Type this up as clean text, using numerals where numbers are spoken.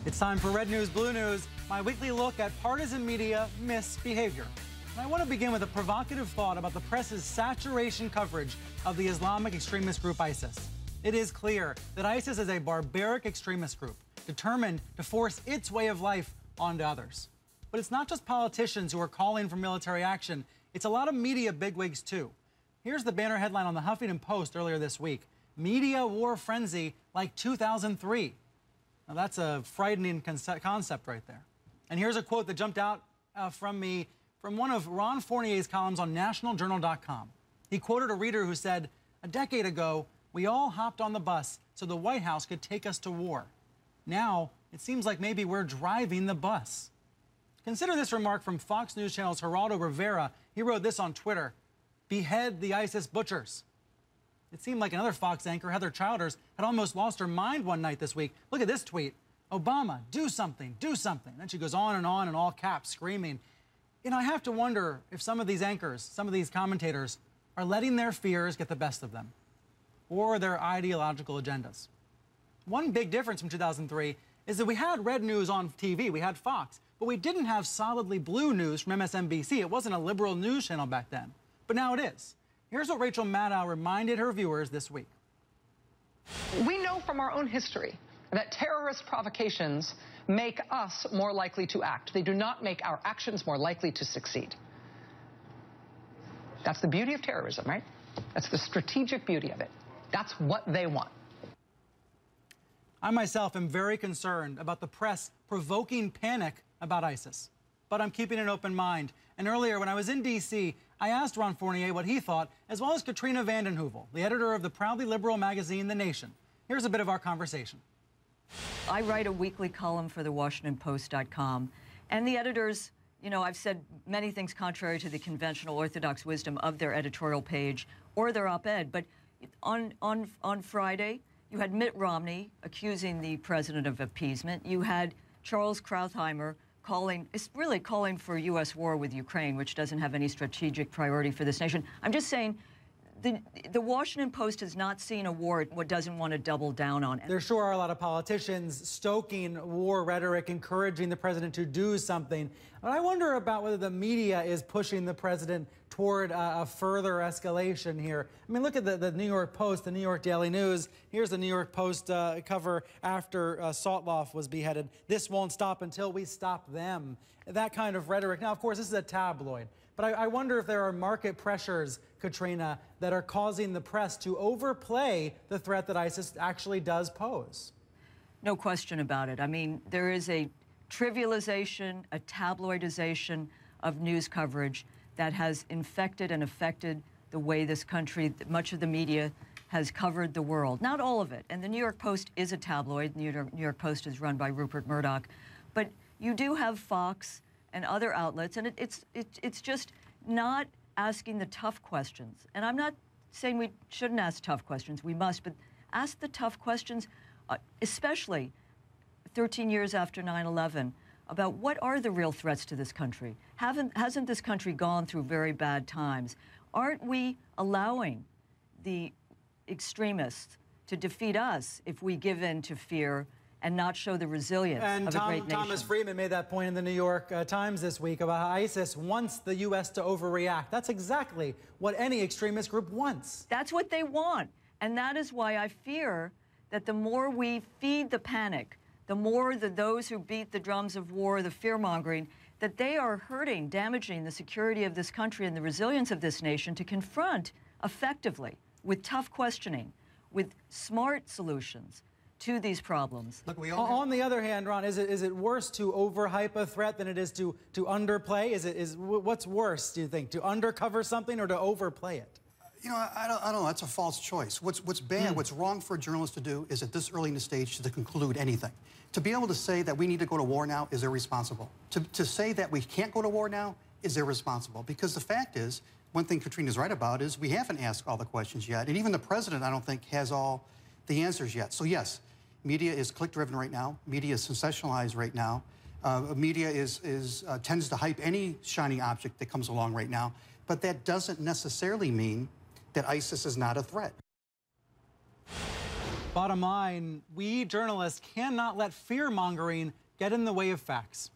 It's time for Red News, Blue News, my weekly look at partisan media misbehavior. And I want to begin with a provocative thought about the press's saturation coverage of the Islamic extremist group ISIS. It is clear that ISIS is a barbaric extremist group determined to force its way of life onto others. But it's not just politicians who are calling for military action. It's a lot of media bigwigs, too. Here's the banner headline on the Huffington Post earlier this week: Media war frenzy like 2003. Now, that's a frightening concept right there. And here's a quote that jumped out from me from one of Ron Fournier's columns on nationaljournal.com. He quoted a reader who said, "A decade ago, we all hopped on the bus so the White House could take us to war. Now, it seems like maybe we're driving the bus." Consider this remark from Fox News Channel's Geraldo Rivera. He wrote this on Twitter: "Behead the ISIS butchers." It seemed like another Fox anchor, Heather Childers, had almost lost her mind one night this week. Look at this tweet: "Obama, do something, do something." Then she goes on in all caps, screaming. You know, I have to wonder if some of these anchors, some of these commentators, are letting their fears get the best of them, or their ideological agendas. One big difference from 2003 is that we had red news on TV, we had Fox, but we didn't have solidly blue news from MSNBC. It wasn't a liberal news channel back then, but now it is. Here's what Rachel Maddow reminded her viewers this week. We know from our own history that terrorist provocations make us more likely to act. They do not make our actions more likely to succeed. That's the beauty of terrorism, right? That's the strategic beauty of it. That's what they want. I myself am very concerned about the press provoking panic about ISIS, but I'm keeping an open mind. And earlier, when I was in D.C., I asked Ron Fournier what he thought, as well as Katrina vanden Heuvel, the editor of the proudly liberal magazine The Nation. Here's a bit of our conversation. I write a weekly column for the WashingtonPost.com, and the editors, you know, I've said many things contrary to the conventional orthodox wisdom of their editorial page or their op-ed, but on Friday, you had Mitt Romney accusing the president of appeasement. You had Charles Krauthammer calling for U.S. war with Ukraine, which doesn't have any strategic priority for this nation. I'm just saying, the Washington Post has not seen a war it doesn't want to double down on. There sure are a lot of politicians stoking war rhetoric, encouraging the president to do something. But I wonder about whether the media is pushing the president toward a further escalation here. I mean, look at the New York Post, the New York Daily News. Here's the New York Post cover after Sotloff was beheaded. "This won't stop until we stop them." That kind of rhetoric. Now, of course, this is a tabloid. But I wonder if there are market pressures, Katrina, that are causing the press to overplay the threat that ISIS actually does pose. No question about it. I mean, there is a trivialization, a tabloidization of news coverage that has infected and affected the way this country, much of the media, has covered the world. Not all of it. And the New York Post is a tabloid. The New York Post is run by Rupert Murdoch. But you do have Fox and other outlets, and it's just not asking the tough questions. And I'm not saying we shouldn't ask tough questions. We must, but ask the tough questions, especially 13 years after 9/11, about what are the real threats to this country. Hasn't this country gone through very bad times? Aren't we allowing the extremists to defeat us if we give in to fear and not show the resilience of a great nation? Thomas Friedman made that point in the New York Times this week about how ISIS wants the U.S. to overreact. That's exactly what any extremist group wants. That's what they want. And that is why I fear that the more we feed the panic, the more those who beat the drums of war, the fear-mongering, that they are hurting, damaging the security of this country and the resilience of this nation to confront effectively, with tough questioning, with smart solutions to these problems. Look, on the other hand, Ron, is it worse to overhype a threat than it is to underplay? What's worse, do you think, to undercover something or to overplay it? You know, I don't know. That's a false choice. What's bad, what's wrong for a journalist to do is at this early in the stage to conclude anything. To be able to say that we need to go to war now is irresponsible. To say that we can't go to war now is irresponsible, because the fact is, one thing Katrina's right about is we haven't asked all the questions yet, and even the president, I don't think, has all the answers yet. So yes, media is click-driven right now. Media is sensationalized right now. Media tends to hype any shiny object that comes along right now, but that doesn't necessarily mean that ISIS is not a threat. Bottom line, we journalists cannot let fear-mongering get in the way of facts.